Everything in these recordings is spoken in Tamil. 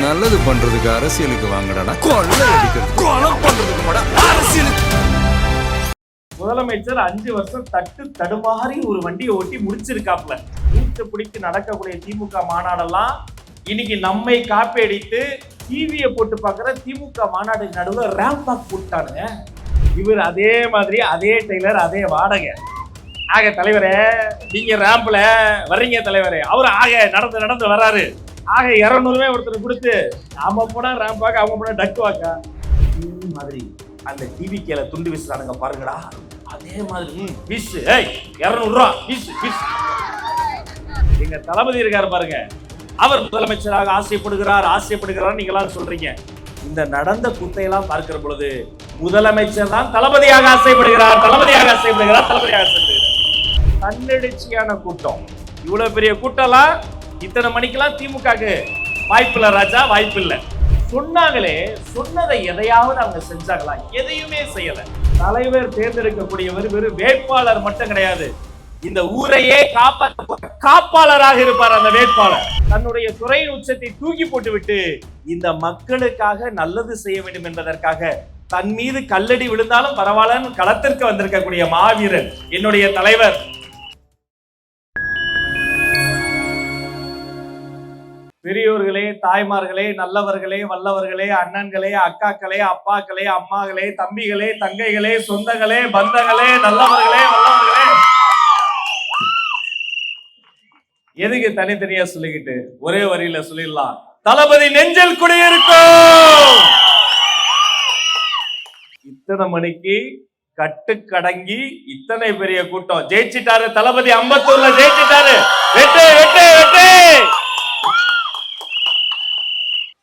நல்லது பண்றதுக்கு அரசியலுக்கு வாங்கடா, கொள்ளை அடிக்கிறது கொலை பண்றதுக்கு அரசியலுக்கு. முதலமைச்சர் 5 வருஷம் தட்டு தடுமாறி ஒரு வண்டியை ஓட்டி முடிச்சிருக்காப்ல. மூச்சு பிடித்து நடக்கக்கூடிய திமுக மாநாடெல்லாம் இன்னைக்கு நம்மை காப்பி அடித்து டிவியை போட்டு பார்க்குற திமுக மாநாடு நடுவில் ரேம்ப் வாக் போட்டானுங்க. இவர் அதே மாதிரி அதே டெய்லர் அதே வாடகை. ஆக தலைவரே நீங்க ரேம்ப்ல வர்றீங்க தலைவரே, அவர் ஆக நடந்து நடந்து வர்றாரு. ஆக 200 ஒருத்தர் கொடுத்து நாம போனா ரேம்ப் வாக், அவங்க போனா டக் வாக்கா மாதிரி அந்த டிவி கீழே துண்டு வீசுறானுங்க பாருங்கடா. அதே மாதிரி வீசு, 200 ரூபா வீசு வீசு. எங்க தளபதி இருக்காரு பாருங்க, அவர் முதலமைச்சராக ஆசைப்படுகிறார் நீங்க எல்லாரும் சொல்றீங்க. இந்த நடந்த குத்தையெல்லாம் பார்க்கிற பொழுது முதலமைச்சர் தான் தளபதியாக ஆசைப்படுகிறார். தன்னெழுச்சியான கூட்டம், இவ்வளவு பெரிய கூட்டம்லாம் இத்தனை மணிக்கெல்லாம் திமுகக்கு வாய்ப்பில்லை ராஜா, வாய்ப்பில்லை. சொன்னாங்களே, சொன்னதை எதையாவது அவங்க செஞ்சாங்களா? எதையுமே செய்யல. தலைவர் தேர்ந்தெடுக்கக்கூடியவர் வெறும் வேட்பாளர் மட்டும் கிடையாது, இந்த ஊரையே காப்பாளராக இருப்பார். அந்த வேட்பாளர் தன்னுடைய துறையின் உச்சத்தை தூக்கி போட்டுவிட்டு இந்த மக்களுக்காக நல்லது செய்ய வேண்டும் என்பதற்காக தன் மீது கல்லடி விழுந்தாலும் பரவாயில்லன்னு களத்திற்கு வந்திருக்கக்கூடிய மாவீரன் என்னுடைய தலைவர். பெரியோர்களே, தாய்மார்களே, நல்லவர்களே, வல்லவர்களே, அண்ணன்களே, அக்காக்களே, அப்பாக்களே, அம்மாக்களே, தம்பிகளே, தங்கைகளே, சொந்தங்களே, பந்தங்களே, நல்லவர்களே, வல்லவர்களே, எதுக்கு தனித்தனியா சொல்லிக்கிட்டு ஒரே வரியில சொல்லிடலாம், தளபதி நெஞ்சில் குடியிருக்கும். இத்தனை மணிக்கு கட்டுக்கடங்கி இத்தனை பெரிய கூட்டம் ஜெயிச்சிட்டாரு தளபதி. அம்பத்தூர்ல ஜெயிச்சிட்டாரு. வெட்டு வெட்டு வெட்டு.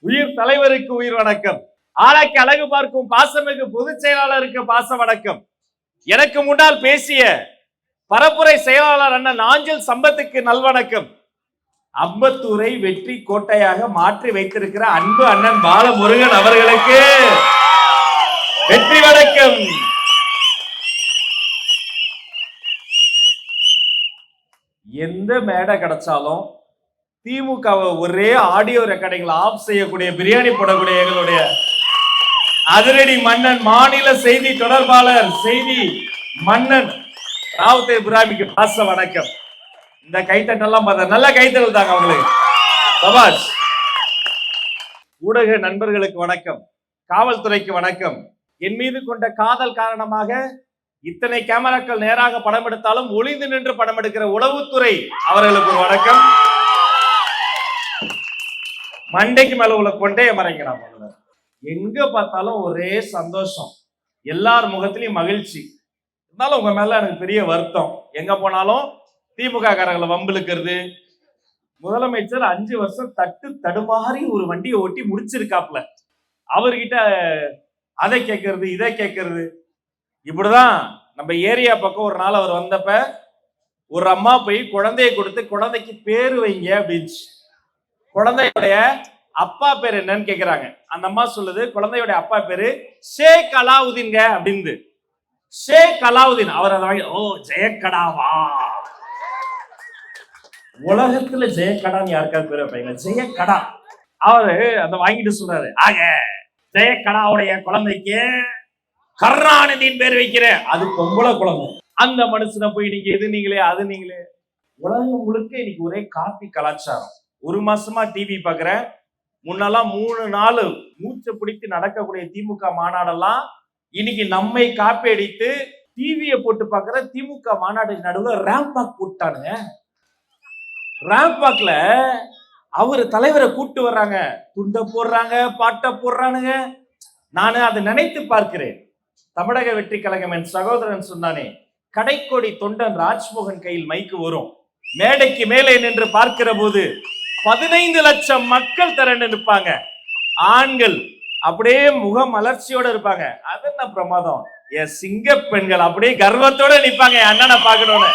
உயிர் தலைவருக்கு உயிர் வணக்கம். ஆளாக்கி அழகு பார்க்கும் பாசமிகு பொதுச் செயலாளருக்கு பாச வணக்கம். எனக்கு முன்னால் பேசிய பரப்புரை செயலாளர் அண்ணன் நாஞ்சில் சம்பத்துக்கு நல்வணக்கம். அம்பத்தூரை வெற்றி கோட்டையாக மாற்றி வைத்திருக்கிற அன்பு அண்ணன் பாலமுருகன் அவர்களுக்கு வெற்றி வணக்கம். எந்த மேடை கிடைச்சாலும் திமுகவை ஒரே ஆடியோ ரெக்கார்டிங்ல ஆஃப் செய்யக்கூடிய, பிரியாணி போடக்கூடிய எங்களுடைய அதிரடி மன்னன், மாநில செய்தி தொடர்பாளர், செய்தி மன்னன் ராவுத்தர் இப்ராஹிமுக்கு பாச வணக்கம். இந்த கைத்தட்டெல்லாம் பார்த்தா நல்ல கைத்தட்டல் தாங்க அவங்களுக்கு. சபாஷ். ஊடக நண்பர்களுக்கு வணக்கம், காவல்துறைக்கு வணக்கம். என் மீது கொண்ட காதல் காரணமாக இத்தனை கேமராக்கள் நேராக படம் எடுத்தாலும் ஒளிந்து நின்று படம் எடுக்கிற உளவுத்துறை அவர்களுக்கு வணக்கம். மண்டைக்கு மேல உள்ள கொண்டைய மறைக்கிறான். எங்க பார்த்தாலும் ஒரே சந்தோஷம், எல்லார் முகத்திலையும் மகிழ்ச்சி. இருந்தாலும் உங்க மேல எனக்கு பெரிய வருத்தம். எங்க போனாலும் திமுக காரங்களை வம்பிழுக்கிறது. முதலமைச்சர் 5 வருஷம் தட்டு தடுமாறி ஒரு வண்டியை ஓட்டி முடிச்சிருக்காப்ல. அவர்கிட்ட அதை கேட்கறது இதை கேட்கறது. இப்படிதான் நம்ம ஏரியா பக்கம் ஒரு நாள் அவர் வந்தப்ப ஒரு அம்மா போய் குழந்தைய கொடுத்து குழந்தைக்கு பேரு வைங்க அப்படின்னு. குழந்தையுடைய அப்பா பேர் என்னன்னு கேக்குறாங்க. அந்த அம்மா சொல்லுது, குழந்தையுடைய அப்பா பேரு ஷேக் அலாவுதீன்ங்க அப்படின்னு. ஷேக் அலாவுதீன். அவர் அதை வாங்கி, ஓ ஜெயக்கடாவா, உலகத்துல ஜெயக்கடான்னு யாருக்காவது பேர் வைப்பாங்க? ஜெயக்கடா. அவரு அந்த வாங்கிட்டு சொல்றாரு, ஆக ஜெயக்கடாவுடைய குழந்தைக்கு கருணாநிதியின் பேர் வைக்கிறேன். அது பொம்பளை குழந்தை. அந்த மனுஷனை போய் நீங்க எது நீங்களே அது நீங்களே. உலகம் முழுக்க இன்னைக்கு ஒரே காப்பி கலாச்சாரம். 1 மாசமா டிவி பாக்குறேன். முன்னெல்லாம் 3 நாள் மூச்சு பிடித்து நடக்கக்கூடிய திமுக மாநாடெல்லாம் இன்னைக்கு நம்மை காப்பி அடித்து டிவியை போட்டு பாக்குற திமுக மாநாடு நடுவில் ரேம்ப் வாக் போட்டானுங்க. ரேம்ப் வாக்ல அவரு தலைவரை கூட்டு வர்றாங்க, துண்டை போடுறாங்க, பாட்டை போடுறானுங்க. நான் அதை நினைத்து பார்க்கிறேன். தமிழக வெற்றி கழகம் என் சகோதரன் சொன்னானே, கடைக்கோடி தொண்டன் ராஜ்மோகன் கையில் மைக்கு வரும், மேடைக்கு மேலே நின்று பார்க்கிற போது 15 லட்சம் மக்கள் திரண்டு நிற்பாங்க. ஆண்கள் அப்படியே முக மலர்ச்சியோட இருப்பாங்க. அது என்ன பிரமாதம். என் சிங்க பெண்கள் அப்படியே கர்வத்தோட நிற்பாங்க, என் அண்ணனை பார்க்கணும்னு.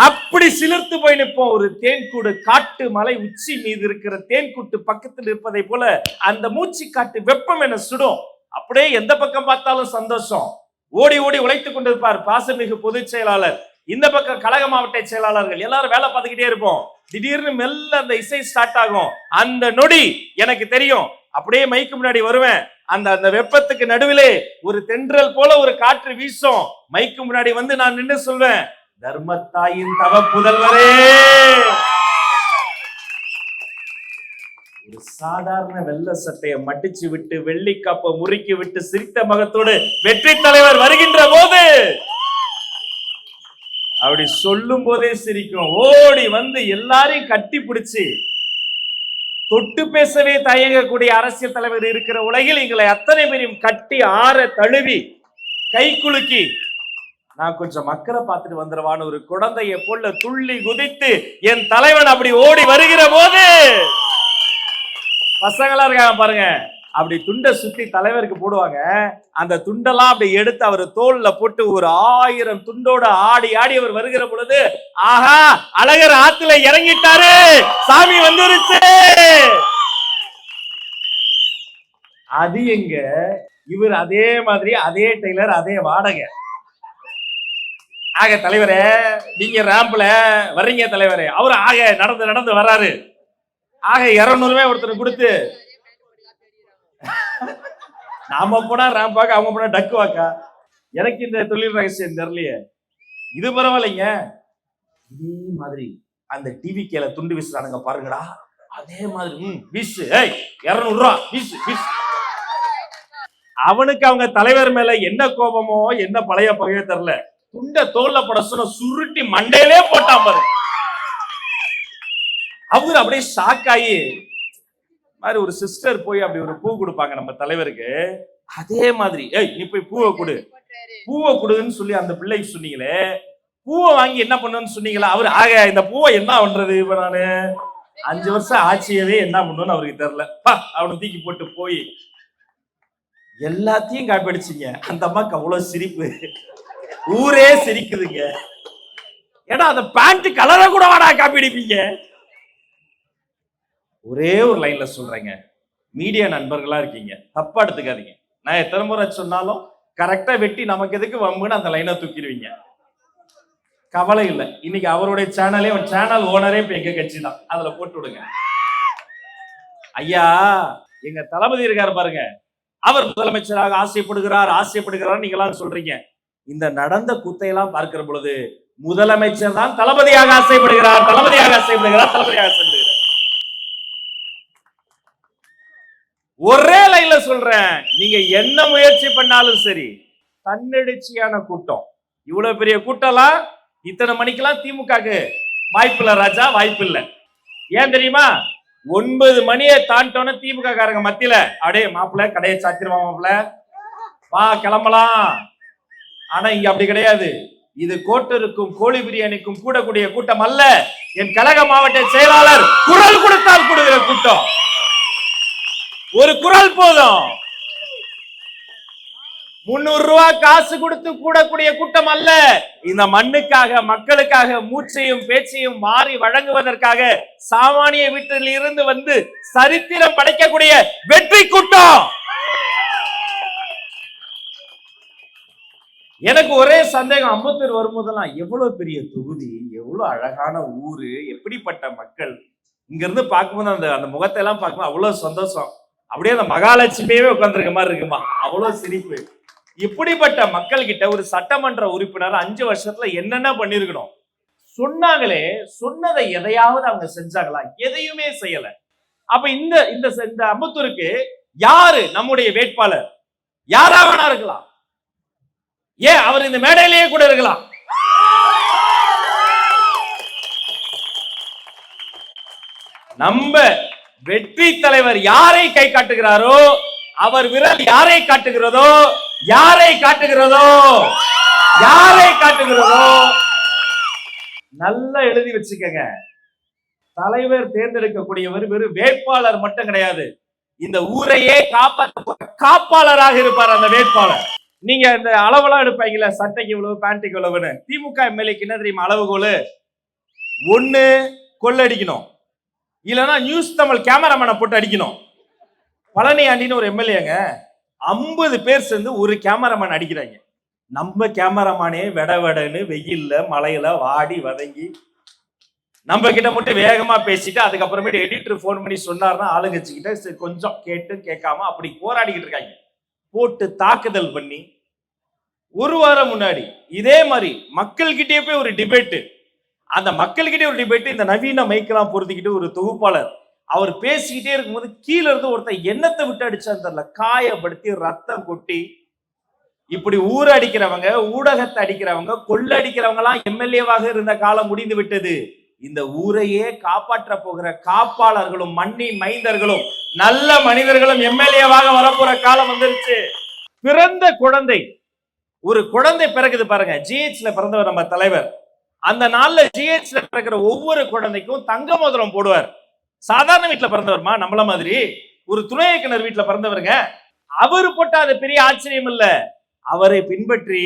அப்படி சிலிர்த்து போய் நிற்போம். ஒரு தேன்கூடு காட்டு மலை உச்சி மீது இருக்கிற தேன்கூட்டு பக்கத்தில் இருப்பதை போல அந்த மூச்சு காட்டு வெப்பம் என சுடும். அப்படியே எந்த பக்கம் பார்த்தாலும் சந்தோஷம். ஓடி ஓடி உழைத்துக் கொண்டிருப்பார் பாசமிகு பொதுச் செயலாளர். இந்த பக்கம் கழக மாவட்ட செயலாளர்கள் எல்லாரும் வேலை பார்த்துக்கிட்டே இருப்போம். திடீர்னு மெல்ல அந்த இசை ஸ்டார்ட் ஆகும். அந்த நொடி எனக்கு தெரியும். அப்படியே மைக்கு முன்னாடி வருவேன். அந்த அந்த வெப்பத்துக்கு நடுவிலே ஒரு தென்றல் போல ஒரு காற்று வீசும். மைக்கு முன்னாடி வந்து நான் நின்று சொல்வேன், தர்மத்தாயின் தவ புதல்வரே. ஒரு சாதாரண வெள்ள சட்டையை மட்டிச்சு விட்டு வெள்ளி கப்பை முறுக்கி விட்டு சிரித்த முகத்தோடு வெற்றி தலைவர் வருகின்ற போது அப்படி சொல்லும் போதே சிரிக்கும். ஓடி வந்து எல்லாரையும் கட்டி பிடிச்சு தொட்டு பேசவே தயங்கக்கூடிய அரசியல் தலைவர் இருக்கிற உலகில் எங்களை அத்தனை பேரையும் கட்டி ஆற தழுவி கை குலுக்கி நான் கொஞ்சம் மக்களை பார்த்துட்டு வந்துடுவான்னு ஒரு குழந்தையை போல துள்ளி குதித்து என் தலைவன் அப்படி ஓடி வருகிற போது பசங்களா இருக்காங்க பாருங்க, அப்படி துண்டை சுத்தி தலைவருக்கு போடுவாங்க. அந்த துண்டெல்லாம் அப்படி எடுத்து அவர் தோல்ல போட்டு ஒரு 1000 துண்டோட ஆடி ஆடி அவர் வருகிற பொழுது, ஆஹா அழகர் ஆத்துல இறங்கிட்டாரு, சாமி வந்துருச்சு. அது எங்க இவர் அதே மாதிரி அதே டெய்லர் அதே வாடகை. ஆக தலைவரே நீங்க ரேம்ப்ல வர்றீங்க தலைவரே. அவரு ஆக நடந்து நடந்து வர்றாரு. ஆக 200 ரூபாய் ஒருத்தர் கொடுத்து, நாம போனா ரேம்ப் வாக்கா, அவங்க போனா டக்கு வாக்கா. எனக்கு இந்த தொழில் ரகசியம் தெரியலையே. இது பரவாயில்லைங்க. இதே மாதிரி அந்த டிவி கேல துண்டு வீசுறானுங்க பாருங்கடா, அதே மாதிரி வீசு, 200 ரூபா வீசு வீசு. அவனுக்கு அவங்க தலைவர் மேல என்ன கோபமோ என்ன பழைய பகையோ தெரியல, துண்ட தோல்ல போட சொன்ன சுருட்டி மண்டையிலே போட்டான் பாரு. அவரு அப்படியே ஷாக் ஆகி மாதிரி ஒரு சிஸ்டர் போய் அப்படி ஒரு பூ கொடுப்பாங்க நம்ம தலைவருக்கு. அதே மாதிரி நீ போய் பூவை கொடு, பூவை கொடுன்னு சொல்லி அந்த பிள்ளைக்கு சொன்னீங்களே, பூவை வாங்கி என்ன பண்ணுன்னு சொன்னீங்களா? அவரு ஆக இந்த பூவை என்ன பண்றது, இப்ப நானு 5 வருஷம் ஆட்சியவே என்ன பண்ணுன்னு அவருக்கு தெரியல. அவனை தூக்கி போட்டு போய் எல்லாத்தையும் காப்பிடிச்சிங்க. அந்த அம்மாக்கு அவ்வளவு சிரிப்பு, ஊரே சிரிக்குதுங்க. ஏன்னா அந்த பேண்ட் கலரை கூட வாடா காப்பி அடிப்பீங்க. ஒரே ஒரு லைன்ல சொல்றேங்க, மீடியா நண்பர்களா இருக்கீங்க, தப்பா எடுத்துக்காதீங்க. நான் எத்தனை முறை சொன்னாலும் கரெக்டா வெட்டி நமக்கு எதுக்கு வம்புன்னு அந்த லைனை தூக்கிடுவீங்க. கவலை இல்லை, இன்னைக்கு அவருடைய சேனலே சேனல் ஓனரே இப்ப எங்க கட்சி தான், அதுல போட்டு விடுங்க. ஐயா எங்க தளபதி இருக்காரு பாருங்க, அவர் முதலமைச்சராக ஆசைப்படுகிறார் நீங்க எல்லாம் சொல்றீங்க. இந்த நடந்த குத்தையெல்லாம் பார்க்கிற பொழுது முதலமைச்சர் தான் தளபதியாக ஆசைப்படுகிறார். ஒரே லைன்ல சொல்றேன், நீங்க என்ன முயற்சி பண்ணாலும் சரி, தன்னெழுச்சியான கூட்டம், இவ்வளவு பெரிய கூட்டம்லாம் இத்தனை மணிக்கெல்லாம் திமுகக்கு வாய்ப்பு இல்ல ராஜா, வாய்ப்பு இல்ல. ஏன் தெரியுமா? 9 மணியை தாண்டோன்னு திமுக காரங்க மத்தியில அப்படியே மாப்பிள்ள கடையை சாத்திரமா மாப்பிள்ள வா கிளம்பலாம். ஆனா இங்க அப்படி கிடையாது. இது கோட்டருக்கும் கோழி பிரியாணிக்கும் கூடக்கூடிய கூட்டம் அல்ல. என் கழக மாவட்ட செயலாளர் குரல் கொடுத்தால் கூடுகிற கூட்டம். ஒரு குரல் போதும். 300 ரூபாய் காசு கொடுத்து கூடக்கூடிய கூட்டம் அல்ல. இந்த மண்ணுக்காக மக்களுக்காக மூச்சையும் பேச்சையும் மாறி வழங்குவதற்காக சாமானிய வீட்டில் இருந்து வந்து சரித்திரம் படைக்கக்கூடிய வெற்றி கூட்டம். எனக்கு ஒரே சந்தேகம், அம்பத்தூர் வரும்போதெல்லாம் எவ்வளவு பெரிய தொகுதி, எவ்வளவு அழகான ஊரு, எப்படிப்பட்ட மக்கள். இங்க இருந்து பார்க்கும்போது அந்த அந்த முகத்தை எல்லாம் பார்க்கும்போது அவ்வளவு சந்தோஷம். அப்படியே அந்த மகாலட்சுமியே உட்கார்ந்துருக்க மாதிரி இருக்குமா, அவ்வளவு சிரிப்பு. இப்படிப்பட்ட மக்கள் கிட்ட ஒரு சட்டமன்ற உறுப்பினர் 5 வருஷத்துல என்னென்ன பண்ணிருக்கணும்? சொன்னாங்களே, சொன்னதை எதையாவது அவங்க செஞ்சாங்களா? எதையுமே செய்யல. அப்ப இந்த இந்த அம்பத்தூருக்கு யாரு நம்முடைய வேட்பாளர்? யாரா வேணா இருக்கலாம். ஏன் அவர் இந்த மேடையிலேயே கூட இருக்கலாம். நம்ம வெற்றி தலைவர் யாரை கை காட்டுகிறாரோ, அவர் விரல் யாரை காட்டுகிறதோ நல்லா எழுதி வச்சுக்கங்க. தலைவர் தேர்ந்தெடுக்கக்கூடியவர் வெறும் வேட்பாளர் மட்டும் கிடையாது, இந்த ஊரையே காப்பாளராக இருப்பார் அந்த வேட்பாளர். நீங்க இந்த அளவெல்லாம் எடுப்பாங்கல்ல, சட்டைக்கு இவ்வளவு பேண்ட்டுக்கு இவ்வளவுன்னு. திமுக எம்எல்ஏக்கு என்ன தெரியுமா அளவுகோல்? 1 கொள்ளடிக்கணும், இல்லைன்னா நியூஸ் தமிழ் கேமராமேனை போட்டு அடிக்கணும். பழனி ஆண்டின்னு ஒரு எம்எல்ஏங்க 50 பேர் சேர்ந்து ஒரு கேமராமேன் அடிக்கிறாங்க. நம்ம கேமராமேனே வெடன்னு வெயில்ல மழையில வாடி வதங்கி நம்ம கிட்ட மட்டும் வேகமா பேசிட்டு அதுக்கப்புறமேட்டு எடிட்டர் போன் பண்ணி சொன்னார்னா ஆளுங்கட்சிக்கிட்ட சரி கொஞ்சம் கேட்டு கேட்காம அப்படி போராடிக்கிட்டு இருக்காங்க. போட்டு தாக்குதல் பண்ணி ஒரு வாரம் முன்னாடி இதே மாதிரி மக்கள்கிட்டே போய் ஒரு டிபேட், அந்த மக்கள்கிட்டே ஒரு டிபேட், இந்த நவீன மைக்கெல்லாம் பொருத்திக்கிட்டு ஒரு தொகுப்பாளர் அவர் பேசிக்கிட்டே இருக்கும்போது கீழே இருந்து ஒருத்தர் எண்ணத்தை விட்டு அடிச்சான்னு தெரியல, காயப்படுத்தி ரத்தம் கொட்டி இப்படி ஊர் அடிக்கிறவங்க, ஊடகத்தை அடிக்கிறவங்க, கொள்ள அடிக்கிறவங்க எல்லாம் எம்எல்ஏவாக இருந்த காலம் முடிந்து விட்டது. இந்த ஊரையே காப்பாற்ற போகிற காப்பாளர்களும் மண்ணின் மைந்தர்களும் நல்ல மனிதர்களும் எம்எல்ஏவாக வரப்போற காலம் வந்துருச்சு. பிறந்த குழந்தை, ஒரு குழந்தை பிறகுது பாருங்க, ஜிஹெச்ல பிறந்தவர் நம்ம தலைவர். அந்த நாள்ல ஜிஹெச்ல பிறக்கிற ஒவ்வொரு குழந்தைக்கும் தங்க மோதிரம் போடுவார். சாதாரண வீட்டுல பிறந்தவர்மா, நம்மள மாதிரி ஒரு துணை இயக்குனர் வீட்டுல பிறந்தவருங்க. அவரு போட்டா அது பெரிய ஆச்சரியம் இல்ல. அவரை பின்பற்றி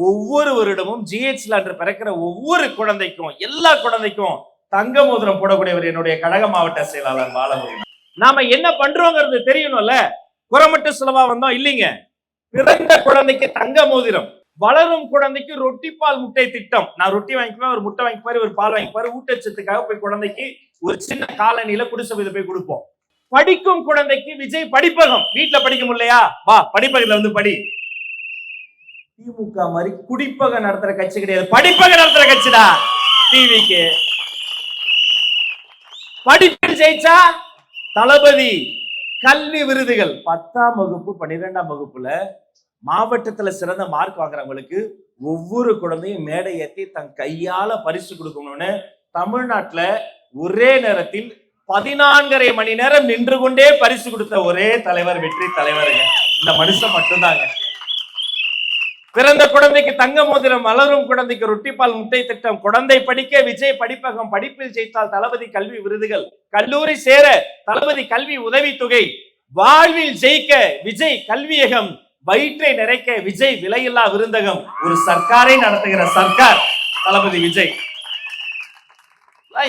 ஒவ்வொரு வருடமும் ஜிஹெச்ல அன்று பிறக்கிற ஒவ்வொரு குழந்தைக்கும், எல்லா குழந்தைக்கும் தங்க மோதிரம் போடக்கூடியவர் என்னுடைய கழக மாவட்ட செயலாளர் பாலமுருகன். நாம என்ன பண்றோங்கிறது தெரியணும்ல. குறமட்டு சுலபா வந்தோம் இல்லைங்க. பிறந்த குழந்தைக்கு தங்க மோதிரம், வளரும் குழந்தைக்கு ரொட்டி பால் முட்டை திட்டம். நான் ரொட்டி வாங்கிக்குவேன், ஒரு முட்டை வாங்கிப்பாரு, ஒரு பால் வாங்கிப்பாரு. ஊட்டச்சத்துக்காக போய் குழந்தைக்கு ஒரு சின்ன காலனியில குடிசை போய் கொடுப்போம். படிக்கும் குழந்தைக்கு விஜய் படிப்பகம், வீட்டுல படிக்க முடியலையா வா படிப்பகத்துல வந்து படி. திமுக மாதிரி குடிப்பக நடத்துற கட்சி கிடையாது, படிப்பக நடத்துற கட்சிடா டிவிக்கு. படிப்பில் ஜெயிச்சா தளபதி கல்வி விருதுகள் 10ஆம் வகுப்பு 12ஆம் வகுப்புல மாவட்டத்துல சிறந்த மார்க் வாங்குறவங்களுக்கு ஒவ்வொரு குழந்தையும் மேடை ஏற்றி தன் கையால பரிசு கொடுக்கணும்னு தமிழ்நாட்டுல ஒரே நேரத்தில் 14.5 மணி நேரம் நின்று கொண்டே பரிசு கொடுத்த ஒரே தலைவர் வெற்றி தலைவருங்க இந்த மனுஷன் மட்டும்தாங்க. பிறந்த குழந்தைக்கு தங்க மோதிரம், வளரும் குழந்தைக்கு ரொட்டிப்பால் முட்டை திட்டம், குழந்தை படிக்க விஜய் படிப்பகம், படிப்பில் ஜெயித்தால் தளபதி கல்வி விருதுகள், கல்லூரி சேர தளபதி கல்வி உதவி தொகை, வாழ்வில் ஜெயிக்க விஜய் கல்வியகம், வயிற்றை நிறைக்க விஜய் விலையில்லா விருந்தகம். ஒரு சர்க்காரை நடத்துகிற சர்க்கார் தளபதி விஜய்.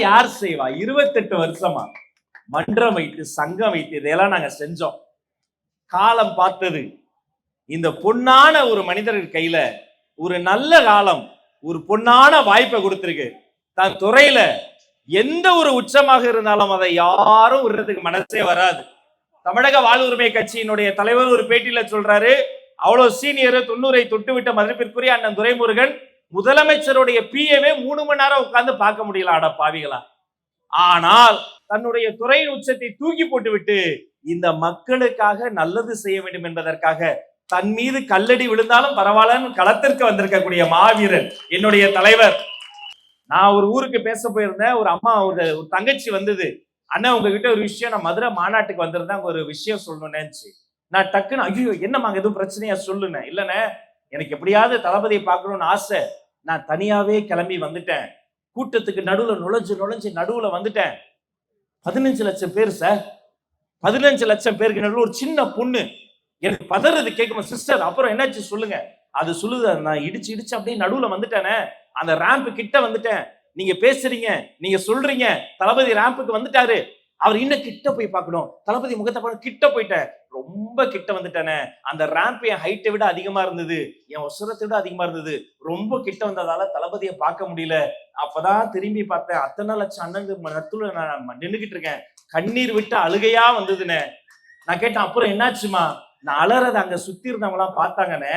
யார் செய்வா? 28 வருஷமா மன்றம் வைத்து சங்கம் வைத்து இதெல்லாம் நாங்க செஞ்சோம். காலம் பார்த்தது இந்த பொன்னான ஒரு மனிதர் கையில ஒரு நல்ல காலம், ஒரு பொன்னான வாய்ப்பை கொடுத்திருக்கு. தன் துறையில எந்த ஒரு உச்சமாக இருந்தாலும் அதை யாரும் விடுறதுக்கு மனசே வராது. தமிழக வாழ்வுரிமை கட்சியினுடைய தலைவர் ஒரு பேட்டியில சொல்றாரு, அவ்வளவு சீனியர் 90 தொட்டுவிட்ட மதிப்பிற்குரிய அண்ணன் துரைமுருகன் முதலமைச்சருடைய பிஏவே 3 மணி நேரம் உட்கார்ந்து பார்க்க முடியல அட பாவிகளா. ஆனால் தன்னுடைய துறையின் உச்சத்தை தூக்கி போட்டு விட்டு இந்த மக்களுக்காக நல்லது செய்ய வேண்டும் என்பதற்காக தன் மீது கல்லடி விழுந்தாலும் பரவாயில்லன்னு களத்திற்கு வந்திருக்கக்கூடிய மாவீரன் என்னுடைய தலைவர். நான் ஒரு ஊருக்கு பேச போயிருந்தேன். ஒரு அம்மா ஒரு தங்கச்சி வந்தது, அண்ணா உங்ககிட்ட ஒரு விஷயம், நான் மதுரை மாநாட்டுக்கு வந்திருந்தேன், ஒரு விஷயம் சொல்லணும்னு நினைச்சு. நான் டக்குன்னு ஐயோ என்னம்மா எதுவும் பிரச்சனையா சொல்லுனேன். இல்லைண்ணே எனக்கு எப்படியாவது தளபதியை பார்க்கணும்னு ஆசை, நான் தனியாவே கிளம்பி வந்துட்டேன், கூட்டத்துக்கு நடுவுல நுழைஞ்சு நடுவுல வந்துட்டேன். 15 லட்சம் பேர் சார், 15 லட்சம் பேருக்கு நடுவில் ஒரு சின்ன பொண்ணு எனக்கு பதறது கேட்கணும், சிஸ்டர் அப்புறம் என்னாச்சு சொல்லுங்க. அது சொல்லுது, நான் இடிச்சு அப்படியே நடுவுல வந்துட்டேனே, அந்த ரேம்ப் கிட்ட வந்துட்டேன், நீங்க பேசுறீங்க, நீங்க சொல்றீங்க தளபதி ரேம்புக்கு வந்துட்டாரு, அவர் இன்னும் கிட்ட போய் பார்க்கணும், தளபதி முகத்தை பார்க்க கிட்ட போயிட்டேன், ரொம்ப கிட்ட வந்துட்டானே, அந்த ரேம்ப் என் ஹைட்டை விட அதிகமா இருந்தது, என் உசரத்தை விட அதிகமா இருந்தது, ரொம்ப கிட்ட வந்ததால தளபதியை பார்க்க முடியல. அப்பதான் திரும்பி பார்த்தேன், அத்தனை லட்சம் அண்ணனுக்கு நத்துல நான் நின்றுகிட்டு இருக்கேன், கண்ணீர் விட்டு அழுகையா வந்ததுன்னு. நான் கேட்டேன் அப்புறம் என்னாச்சுமா? நான் அலறத அங்க சுத்தி இருந்தவங்க எல்லாம் பார்த்தாங்கன்னு,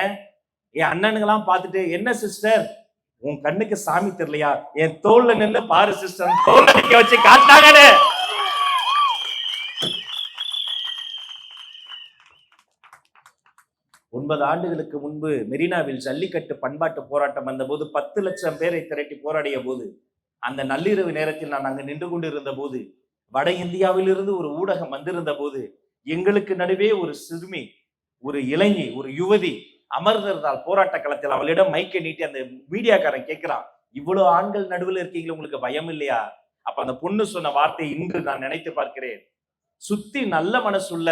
என் அண்ணனுங்கெல்லாம் பார்த்துட்டு என்ன சிஸ்டர் உன் கண்ணுக்கு சாமி தெரியலையா, என் தோல்ல நின்று பாரு சிஸ்டர், தோல் அடிக்க வச்சு காட்டாங்கன்னு. ஒன்பது ஆண்டுகளுக்கு முன்பு மெரினாவில் ஜல்லிக்கட்டு பண்பாட்டு போராட்டம் வந்த போது 10 லட்சம் பேரை திரட்டி போராடிய போது, அந்த நள்ளிரவு நேரத்தில் நான் அங்கு நின்று கொண்டிருந்த போது, வட இந்தியாவிலிருந்து ஒரு ஊடகம் வந்திருந்த போது, எங்களுக்கு நடுவே ஒரு சிறுமி, ஒரு இளைஞி, ஒரு யுவதி அமர்ந்திருந்தால் போராட்ட களத்தில். அவளிடம் மைக்கை நீட்டி அந்த மீடியாக்காரன் கேட்கிறான், இவ்வளவு ஆண்கள் நடுவில் இருக்கீங்களா, உங்களுக்கு பயம் இல்லையா? அப்ப அந்த பொண்ணு சொன்ன வார்த்தை இன்று நான் நினைத்து பார்க்கிறேன். சுத்தி நல்ல மனசுள்ள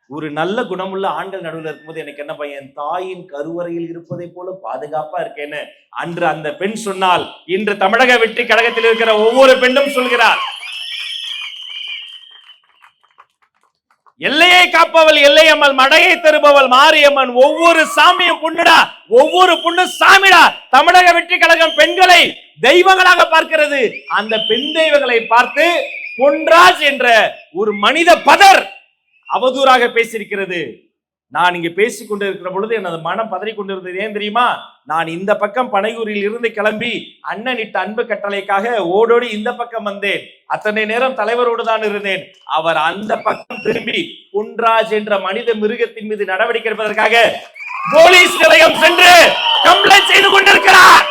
ஒரு நல்ல குணமுள்ள ஆண்கள் நடுவில் இருக்கும்போது எனக்கு என்ன பையன், தாயின் கருவறையில் இருப்பதை போல பாதுகாப்பா இருக்கேன்னு அன்று அந்த பெண் சொன்னால், இன்று தமிழக வெற்றி கழகத்தில் இருக்கிற ஒவ்வொரு பெண்ணும் சொல்கிறார். எல்லையை காப்பவள் எல்லையம்மன், மடையை தருபவள் மாரியம்மன், ஒவ்வொரு சாமியும் புண்ணுடா, ஒவ்வொரு புண்ணு சாமிடா. தமிழக வெற்றி கழகம் பெண்களை தெய்வங்களாக பார்க்கிறது. அந்த பெண் தெய்வங்களை பார்த்து பொன்ராஜ் என்ற ஒரு மனித பதர் அவதூறாக பேசியிருக்கிறது. நான் இங்க பேசிக் கொண்டிருக்கிற பொழுது எனது மனம் பதறிக் கொண்டிருந்தது. ஏன் தெரியுமா? நான் இந்த பக்கம் பனையூரில் இருந்து கிளம்பி அண்ணன் இட்ட அன்பு கட்டளைக்காக ஓடோடி இந்த பக்கம் வந்தேன். அத்தனை நேரம் தலைவரோடு தான் இருந்தேன். அவர் அந்த பக்கம் திரும்பி பொன்ராஜ் என்ற மனித மிருகத்தின் மீது நடவடிக்கை எடுப்பதற்காக போலீஸ் நிலையம் சென்று கம்ப்ளைண்ட் செய்து கொண்டிருக்கிறார்.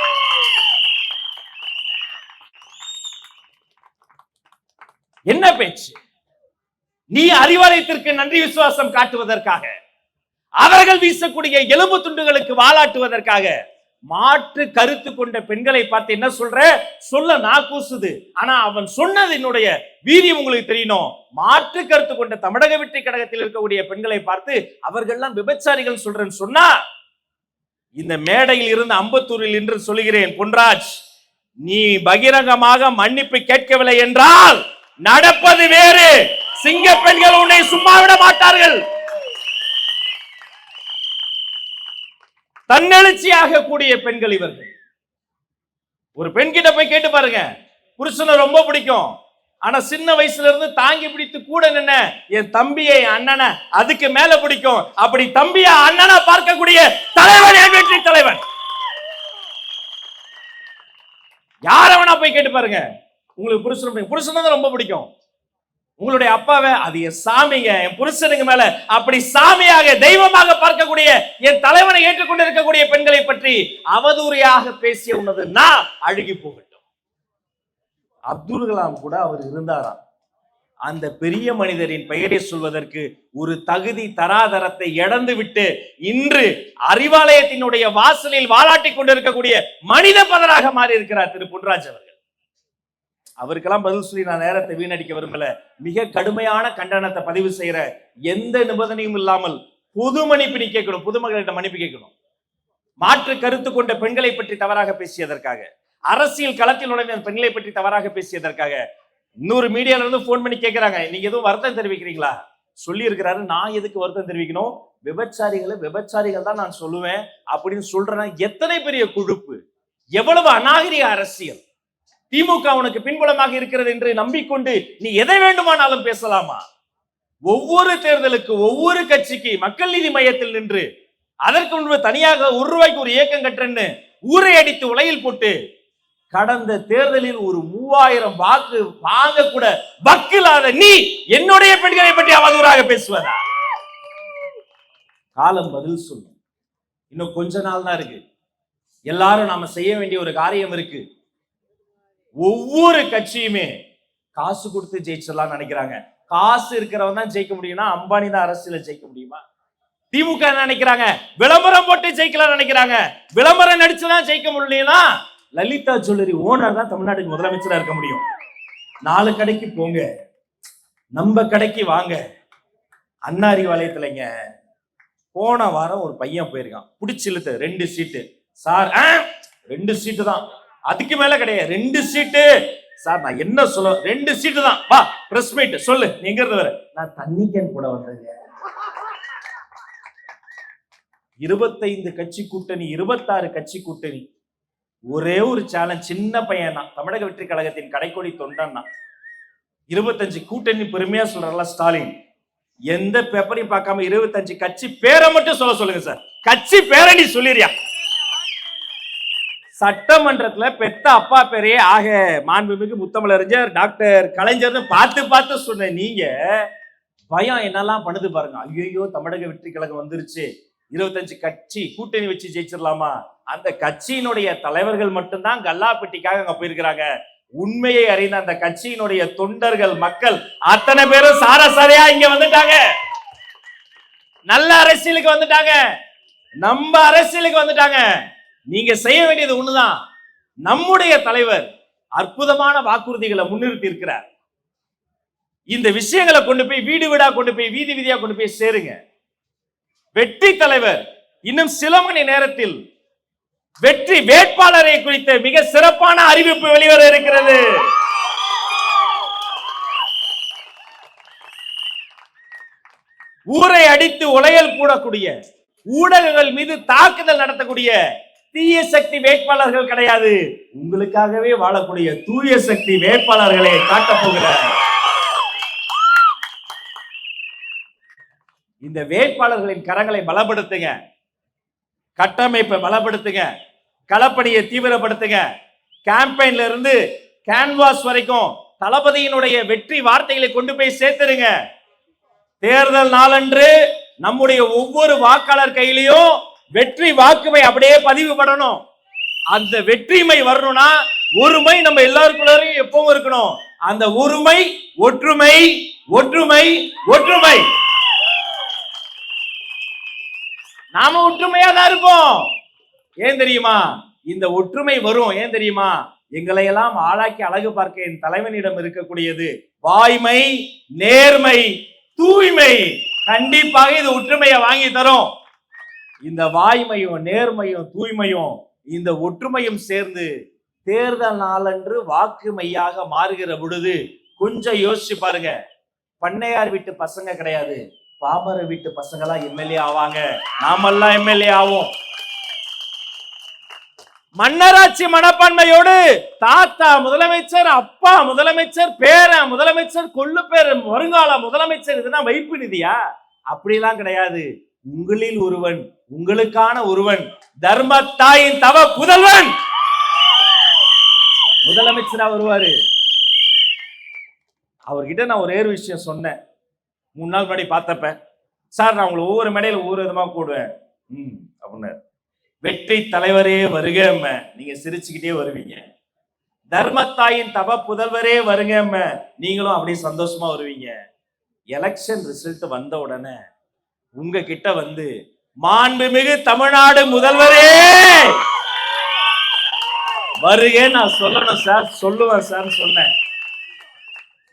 என்ன பேச்சு? நீ அறிவாலயத்திற்கு நன்றி விசுவாசம் காட்டுவதற்காக, அவர்கள் வீசக்கூடிய எலும்பு துண்டுகளுக்கு வாலாட்டுவதற்காக மாற்று கருத்து கொண்ட பெண்களை பார்த்து என்ன சொல்ற? சொல்ல நான் கூசுது. ஆனா அவன் சொன்னது என்னுடைய வீரியம் உங்களுக்கு தெரியணும். மாற்று கருத்து கொண்ட தமிழக வெற்றி கழகத்தில் இருக்கக்கூடிய பெண்களை பார்த்து அவர்கள்லாம் விபச்சாரிகள் சொல்றேன்னு சொன்னா, இந்த மேடையில் இருந்து அம்பத்தூரில் என்று சொல்லுகிறேன், பொன்ராஜ், நீ பகிரங்கமாக மன்னிப்பு கேட்கவில்லை என்றால் நடப்பது வேறு. சிங்க பெண்கள் உன்னை சும்மா விட மாட்டார்கள். தன்னெழுச்சியாக கூடிய பெண்கள் இவர்கள். ஒரு பெண் கிட்ட போய் கேட்டு பாருங்க, புருஷனை ரொம்ப பிடிக்கும், ஆனா சின்ன வயசுல இருந்து தாங்கி பிடித்து கூட நின்ன என் தம்பியை அண்ணனை அதுக்கு மேல பிடிக்கும். அப்படி தம்பிய அண்ணனா பார்க்கக்கூடிய தலைவன் என் வெற்றி தலைவன். யார வேணா போய் கேட்டு பாருங்க, உங்களுக்கு புருஷன் ரொம்ப பிடிக்கும். உங்களுடைய அப்பாவை அது என் சாமிங்க, என் புருஷனுக்கு மேல அப்படி சாமியாக தெய்வமாக பார்க்கக்கூடிய என் தலைவனை ஏற்றுக்கொண்டு இருக்கக்கூடிய பெண்களை பற்றி அவதூறையாக பேசிய உன்னது நான் அழுகி போகட்டும். அப்துல் கலாம் கூட அவர் இருந்தாராம். அந்த பெரிய மனிதரின் பெயரை சொல்வதற்கு ஒரு தகுதி தராதரத்தை இழந்து விட்டு இன்று அறிவாலயத்தினுடைய வாசலில் வாலாட்டி கொண்டிருக்கக்கூடிய மனித பதராக மாறி இருக்கிறார் திரு பொன்ராஜ் அவர்கள். அவருக்கெல்லாம் பதில் சொல்லி நான் நேரத்தை வீணடிக்க விரும்பல. மிக கடுமையான கண்டனத்தை பதிவு செய்யற, எந்த நிபந்தனையும் இல்லாமல் பொது மன்னிப்பு கேட்கணும், பொதுமக்களிடம் மன்னிப்பு கேட்கணும். மாற்று கருத்து கொண்ட பெண்களை பற்றி தவறாக பேசியதற்காக, அரசியல் களத்தில் நுழைந்த பெண்களை பற்றி தவறாக பேசியதற்காக இன்னொரு மீடியால இருந்து போன் பண்ணி கேட்கிறாங்க, நீங்க எதுவும் வருத்தம் தெரிவிக்கிறீங்களா? சொல்லி இருக்கிறாரு. நான் எதுக்கு வருத்தம் தெரிவிக்கணும்? விபச்சாரிகள் தான் நான் சொல்லுவேன் அப்படின்னு சொல்றேன்னா எத்தனை பெரிய குழுப்பு, எவ்வளவு அநாகரிக அரசியல். திமுக உனக்கு பின்புலமாக இருக்கிறது என்று நம்பிக்கொண்டு நீ எதை வேண்டுமானாலும் பேசலாமா? ஒவ்வொரு தேர்தலுக்கு ஒவ்வொரு கட்சிக்கு மக்கள் நீதி மையத்தில் நின்று அதற்கு முன்பு தனியாக ₹1 ஒரு இயக்கம் கட்டுறன்னு ஊரை அடித்து உலையில் போட்டு கடந்த தேர்தலில் ஒரு 3000 வாக்கு வாங்க கூட வக்கில்லாத நீ என்னுடைய பெண்களை பற்றி அவதூறாக பேசுவதா? காலம் பதில் சொல்லும். இன்னும் கொஞ்ச நாள் தான் இருக்கு. எல்லாரும் நாம செய்ய வேண்டிய ஒரு காரியம் இருக்கு. ஒவ்வொரு கட்சியுமே காசு கொடுத்து ஜெயிச்சிடலாம் நினைக்கிறாங்க. காசு இருக்கிறவன் தான் ஜெயிக்க முடியும்னா அம்பானி தான் அரசியல ஜெயிக்க முடியுமா? திமுக நினைக்கிறாங்க விளம்பரம் போட்டு ஜெயிக்கலாம் நினைக்கிறாங்க. விளம்பரம் நடிச்சுதான் ஜெயிக்க முடியலனா லலிதா ஜுவல்லரி ஓனர் தான் தமிழ்நாட்டுக்கு முதலமைச்சரா இருக்க முடியும். 4 கடைக்கு போங்க, நம்ம கடைக்கு வாங்க. அண்ணாரி வளையத்துலங்க போன வாரம் ஒரு பையன் போயிருக்கான், பிடிச்சிழுத்து 2 சீட்டு சார். 2 சீட்டு தான், அதுக்கு மேல கிடையாது. 2 சீட்டு சார். நான் என்ன சொல்ல, 2 சீட்டு தான். வா பிரஸ் மீட் சொல்லு, நீ எங்க இருந்து வர? நான் தண்ணி கேன் கூட வந்தேங்க. 25 கட்சி கூட்டணி, 26 கட்சி கூட்டணி, ஒரே ஒரு சேலஞ்ச். சின்ன பையன் தான், தமிழக வெற்றி கழகத்தின் கடைக்கோடி தொண்டன் தான். 25 கூட்டணி பெருமையா சொல்றல ஸ்டாலின். எந்த பேப்பரையும் பார்க்காம 25 கட்சி பேரை மட்டும் சொல்ல சொல்லுங்க சார். கட்சி பேரை நீ சொல்லிறியா? சட்டமன்றத்துல பெத்த அப்பா பேரே ஆக மாண்புமிகு முத்தமிழறிஞர் டாக்டர் கலைஞர் பார்த்து சொன்ன நீங்க பயம் என்னெல்லாம் பண்ணுது பாருங்க. ஐயோ தமிழக வெற்றி கழகம் வந்துருச்சு, 25 கட்சி கூட்டணி வச்சு ஜெயிச்சிடலாமா? அந்த கட்சியினுடைய தலைவர்கள் மட்டும்தான் கல்லாப்பட்டிக்காக அங்க போயிருக்கிறாங்க. உண்மையை அறிந்த அந்த கட்சியினுடைய தொண்டர்கள் மக்கள் அத்தனை பேரும் சாரசாரியா இங்க வந்துட்டாங்க. நல்ல அரசியலுக்கு வந்துட்டாங்க, நம்ம அரசியலுக்கு வந்துட்டாங்க. நீங்க செய்ய வேண்டியது ஒண்ணுதான். நம்முடைய தலைவர் அற்புதமான வாக்குறுதிகளை முன்னிறுத்தி இருக்கிறார். இந்த விஷயங்களை கொண்டு போய் வீடு வீடா கொண்டு போய் வீதி வீதியா கொண்டு போய் சேருங்க. வெற்றி தலைவர் இன்னும் சில மணி நேரத்தில் வெற்றி வேட்பாளரை குறித்த மிக சிறப்பான அறிவிப்பு வெளிவர இருக்கிறது. ஊரை அடித்து உலையல் கூடக்கூடிய, ஊடகங்கள் மீது தாக்குதல் நடத்தக்கூடிய தீய சக்தி வேட்பாளர்கள் கிடையாது. உங்களுக்காகவே வாழக்கூடிய தூய சக்தி வேட்பாளர்களை காட்டப் போகிறார். இந்த வேட்பாளர்களின் கரங்களை பலப்படுத்துங்க, கட்டமைப்பை பலப்படுத்துங்க, களப்பணியை தீவிரப்படுத்துங்க. கேம்பெயின்ல இருந்து கேன்வாஸ் வரைக்கும் தளபதியினுடைய வெற்றி வார்த்தைகளை கொண்டு போய் சேர்த்துருங்க. தேர்தல் நாளன்று நம்முடைய ஒவ்வொரு வாக்காளர் கையிலையும் வெற்றி வாக்குமை அப்படியே பதிவு பண்ணணும். அந்த வெற்றிமை வரணும்னா ஒருமை நம்ம எல்லாருக்குள்ளாரையும் எப்பவும் இருக்கணும். அந்த ஒருமை, ஒற்றுமை, ஒற்றுமை, ஒற்றுமை. நாம ஒற்றுமையா தான் இருப்போம். ஏன் தெரியுமா? இந்த ஒற்றுமை வரும். ஏன் தெரியுமா? எங்களை எல்லாம் ஆளாக்கி அழகு பார்க்க என் தலைவனிடம் இருக்கக்கூடியது வாய்மை, நேர்மை, தூய்மை. கண்டிப்பாக இது ஒற்றுமையை வாங்கி தரும். இந்த வாய்மையும் நேர்மையும் தூய்மையும் இந்த ஒற்றுமையும் சேர்ந்து தேர்தல் நாளன்று வாக்கு மையாக மாறுகிற பொழுது கொஞ்சம் யோசிச்சு பாருங்க. பண்ணையார் வீட்டு பசங்க கிடையாது, பாமர வீட்டு பசங்களா எம்எல்ஏ ஆவாங்க. நாமெல்லாம் எம்எல்ஏ ஆவோம். மன்னராட்சி மனப்பான்மையோடு தாத்தா முதலமைச்சர், அப்பா முதலமைச்சர், பேரன் முதலமைச்சர், கொள்ளு பேர் வருங்கால முதலமைச்சர், இதுதான் வைப்பு நிதியா? அப்படிலாம் கிடையாது. உங்களில் ஒருவன், உங்களுக்கான ஒருவன், தர்மத்தாயின் தவ புதல்வன் முதலமைச்சரா வருவாரு. அவர்கிட்ட நான் ஒரே ஒரு விஷயம் சொன்னேன். 3 நாள் முன்னாடி பார்த்தப்ப, சார் நான் உங்களை ஒவ்வொரு மேடையில ஒவ்வொரு விதமா கூடுவேன் அப்படின்னாரு. வெற்றி தலைவரே வருக, நீங்க சிரிச்சுக்கிட்டே வருவீங்க. தர்மத்தாயின் தவ புதல்வரே வருக, நீங்களும் அப்படியே சந்தோஷமா வருவீங்க. எலெக்ஷன் ரிசல்ட் வந்த உடனே உங்ககிட்ட வந்து மாண்புமிகு தமிழ்நாடு முதல்வரே வருக நான் சொல்லணும் சார், சொல்லுவேன் சார் சொன்னேன்.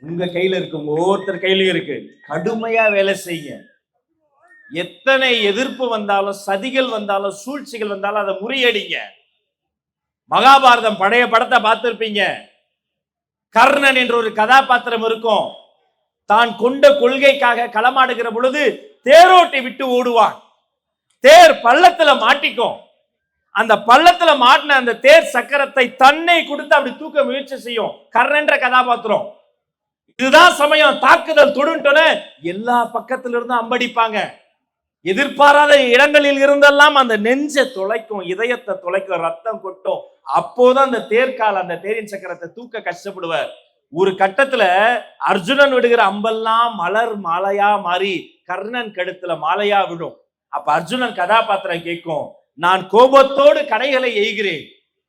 உங்க கையில இருக்கு, உங்க ஒவ்வொருத்தர் கையிலயும் இருக்கு. கடுமையா வேலை செய்ய. எத்தனை எதிர்ப்பு வந்தாலும், சதிகள் வந்தாலும், சூழ்ச்சிகள் வந்தாலும் அதை முறியடிங்க. மகாபாரதம் பழைய படத்தை பார்த்திருப்பீங்க. கர்ணன் என்ற ஒரு கதாபாத்திரம் இருக்கும். தான் கொண்ட கொள்கைக்காக களமாடுகிற பொழுது தேரோட்டி விட்டு ஓடுவான். தேர் பள்ளத்துல மாட்டிக்கும். அந்த பள்ளத்துல மாட்டின அந்த தேர் சக்கரத்தை தன்னை கொடுத்து அப்படி தூக்க முயற்சி செய்யும் கர்ணன்ற கதாபாத்திரம். இதுதான் சமயம். தாக்குதல் தொடுன்ட்டோன்னு எல்லா பக்கத்துல இருந்து அம்படிப்பாங்க. எதிர்பாராத இடங்களில் இருந்தெல்லாம் அந்த நெஞ்சை துளைக்கும், இதயத்தை துளைக்கும், ரத்தம் கொட்டும். அப்போதான் அந்த தேர்கால், அந்த தேரின் சக்கரத்தை தூக்க கஷ்டப்படுவார். ஒரு கட்டத்துல அர்ஜுனன் விடுகிற அம்பெல்லாம் மலர் மாலையா மாறி கர்ணன் கழுத்துல மாலையா விடும். அப்ப அர்ஜுனன் கதாபாத்திரம் கேட்கும், நான் கோபத்தோடு கடைகளை எய்கிறேன்,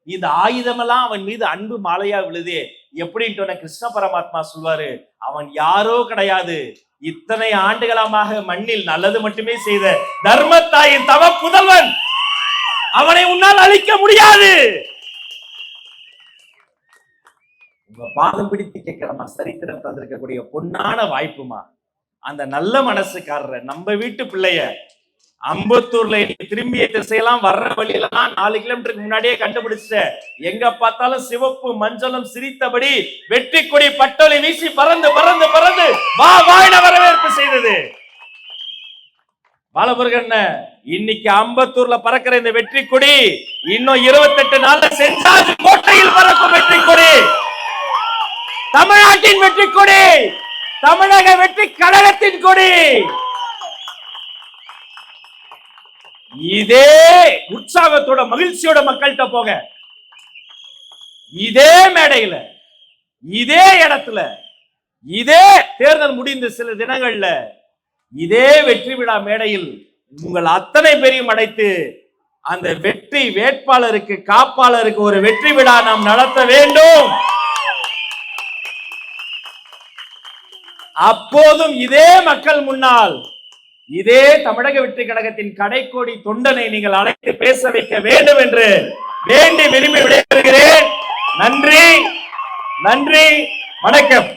இந்த ஆயுதமெல்லாம் அவன் மீது அன்பு மாலையா விழுதே எப்படின்ட்டு கிருஷ்ண பரமாத்மா சொல்வாரு, அவன் யாரோ கிடையாது, இத்தனை ஆண்டுகளமாக மண்ணில் நல்லது மட்டுமே செய்த தர்மத்தாயின் தவ புதல்வன். அவனை உன்னால் அழிக்க முடியாது. உங்க பாதம் பிடித்து கேட்கிறமா, சரித்திரம் தந்திருக்கக்கூடிய பொன்னான வாய்ப்புமா. அந்த நல்ல மனசுக்காரர் நம்ம வீட்டு பிள்ளைய அம்பத்தூர்ல திரும்பிய திசையெல்லாம் வர்ற வழியெல்லாம் 4 கிலோமீட்டருக்கு முன்னாடியே கண்டுபிடிச்ச, எங்க பார்த்தாலும் சிவப்பு மஞ்சளும் சிரித்தபடி வெற்றி கொடி பட்டொலி வீசி பறந்து பறந்து பறந்து வா வாயின வரவேற்பு செய்தது. பாலமுருகன் இன்னைக்கு அம்பத்தூர்ல பறக்கிற இந்த வெற்றி கொடி இன்னும் 28 நாள்ல செஞ்சாஜ் கோட்டையில் பறக்கும் வெற்றி கொடி. தமிழ்நாட்டின் வெற்றி கொடி, தமிழக வெற்றி கழகத்தின் கொடி. இதே உற்சாகத்தோட மகிழ்ச்சியோட மக்கள்கிட்ட போக, இதே மேடையில, இதே இடத்துல, இதே தேர்தல் முடிந்த சில தினங்கள்ல இதே வெற்றி விழா மேடையில் உங்கள் அத்தனை பேரையும் அடைத்து அந்த வெற்றி வேட்பாளருக்கு, காப்பாளருக்கு ஒரு வெற்றி விழா நாம் நடத்த வேண்டும். அப்போதும் இதே மக்கள் முன்னால் இதே தமிழக வெற்றி கழகத்தின் கடைக்கோடி தொண்டனை நீங்கள் அழைத்து பேச வைக்க வேண்டும் என்று வேண்டி விரும்பி விடைபெறுகிறேன். நன்றி, நன்றி, வணக்கம்.